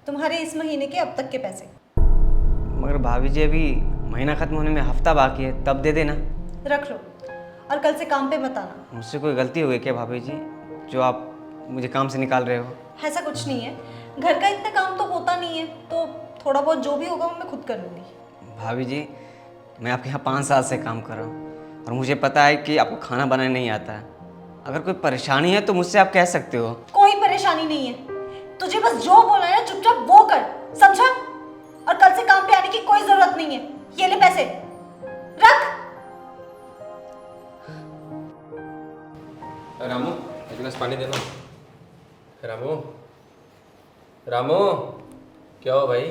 तुम्हारे इस महीने के अब तक के पैसे। मगर भाभी जी अभी महीना ख़त्म होने में हफ्ता बाकी है, तब दे देना। रख लो और कल से काम पे मत आना। मुझसे कोई गलती हो गई क्या भाभी जी, जो आप मुझे काम से निकाल रहे हो? ऐसा कुछ नहीं है, घर का इतना काम तो होता नहीं है, तो थोड़ा बहुत जो भी होगा वो मैं खुद कर लूँगी। भाभी जी मैं आपके यहाँ 5 साल से काम कर रहा हूँ और मुझे पता है कि आपको खाना बनाना नहीं आता है। अगर कोई परेशानी है तो मुझसे आप कह सकते हो। कोई परेशानी नहीं है, तुझे बस जो बोला है चुपचाप वो कर, समझा? और कल से काम पे आने की कोई जरूरत नहीं है। ये ले पैसे, रख। रामू एक गिलास पानी देना। रामू रामू क्या हो भाई,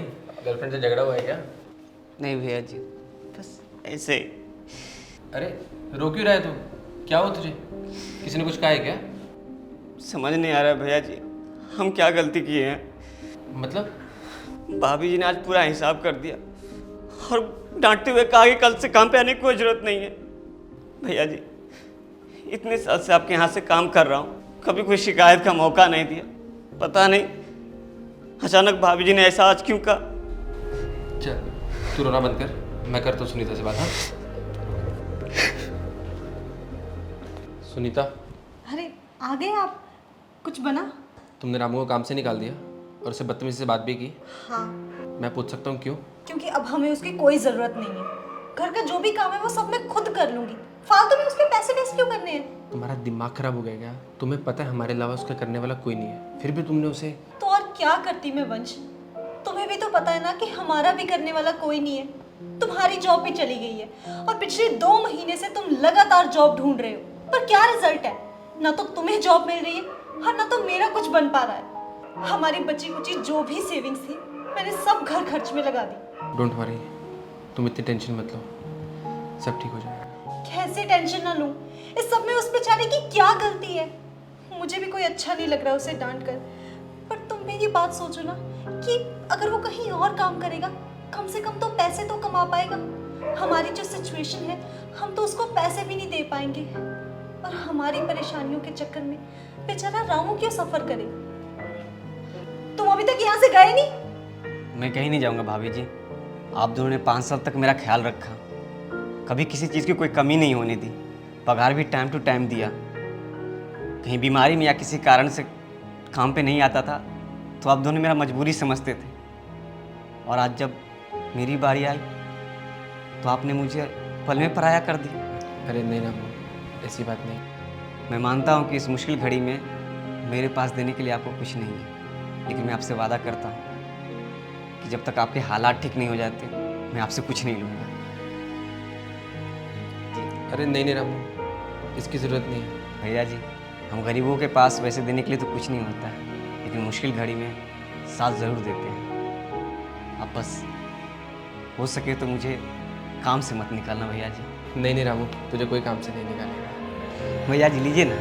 गर्लफ्रेंड से झगड़ा हुआ है क्या? नहीं भैया जी, बस ऐसे। अरे रो क्यों रहा है तू, क्या हो तुझे, किसी ने कुछ कहा है क्या? समझ नहीं आ रहा भैया जी, हम क्या गलती किए हैं। मतलब? भाभी जी ने आज पूरा हिसाब कर दिया और डांटते हुए कहा कि कल से काम पे आने की कोई ज़रूरत नहीं है। भैया जी इतने साल से आपके यहाँ से काम कर रहा हूँ, कभी कोई शिकायत का मौका नहीं दिया। पता नहीं अचानक भाभी जी ने ऐसा आज क्यों कहा। चल तू रोना बंद कर, मैं करता हूँ सुनीता से बात। हाँ सुनीता, अरे आ गए आप, कुछ बना? तुमने रामू को काम से निकाल दिया और उसे बदतमीजी से बात भी की। हाँ, मैं पूछ सकता हूँ क्यों? क्योंकि अब हमें उसकी कोई जरूरत नहीं है। घर का जो भी काम है वो सब मैं खुद कर लूंगी, फालतू में उसके पैसे वेस्ट क्यों करने हैं? तुम्हारा दिमाग खराब हो गया क्या? तुम्हें पता है हमारे अलावा उसका करने वाला कोई नहीं है, फिर भी तुमने उसे। तो और क्या करती मैं वंश, तुम्हें भी तो पता है ना कि हमारा भी करने वाला कोई नहीं है। तुम्हारी जॉब भी चली गई है और पिछले 2 महीने से तुम लगातार जॉब ढूंढ रहे हो, पर क्या रिजल्ट है? ना तो तुम्हें जॉब मिल रही है और ना तो मेरा कुछ बन पा रहा है। हमारी बची कुची जो भी सेविंग्स थी मैंने सब घर खर्च में लगा दी। डोंट वरी, तुम इतनी टेंशन मत लो, सब ठीक हो जाएगा। कैसे टेंशन ना लूं? इस सब में उस बेचारे की क्या गलती है? मुझे भी कोई अच्छा नहीं लग रहा उसे डांट कर, पर तुम मेरी बात सोचो ना कि अगर वो कहीं और काम करेगा कम से कम तो पैसे तो कमा पाएगा। हमारी जो सिचुएशन है हम तो उसको पैसे भी नहीं दे पाएंगे और हमारी परेशानियों के चक्कर में बेचारा रामू क्यों सफर करे? तुम अभी तक यहाँ से गए नहीं? मैं कहीं नहीं जाऊँगा भाभी जी, आप दोनों ने 5 साल तक मेरा ख्याल रखा, कभी किसी चीज़ की कोई कमी नहीं होने दी, पगार भी टाइम टू टाइम दिया। कहीं बीमारी में या किसी कारण से काम पे नहीं आता था तो आप दोनों मेरा मजबूरी समझते थे, और आज जब मेरी बारी आई तो आपने मुझे पल में पराया कर दिया। अरे नहीं रामू, ऐसी बात नहीं। मैं मानता हूँ कि इस मुश्किल घड़ी में मेरे पास देने के लिए आपको कुछ नहीं है, लेकिन मैं आपसे वादा करता हूँ कि जब तक आपके हालात ठीक नहीं हो जाते मैं आपसे कुछ नहीं लूँगा। अरे नहीं रामू, इसकी ज़रूरत नहीं है। भैया जी हम गरीबों के पास वैसे देने के लिए तो कुछ नहीं होता है, लेकिन मुश्किल घड़ी में साथ ज़रूर देते हैं। अब बस हो सके तो मुझे काम से मत निकालना भैया जी। नहीं रामू, तुझे कोई काम से नहीं निकालेगा। भैया जी लीजिए ना।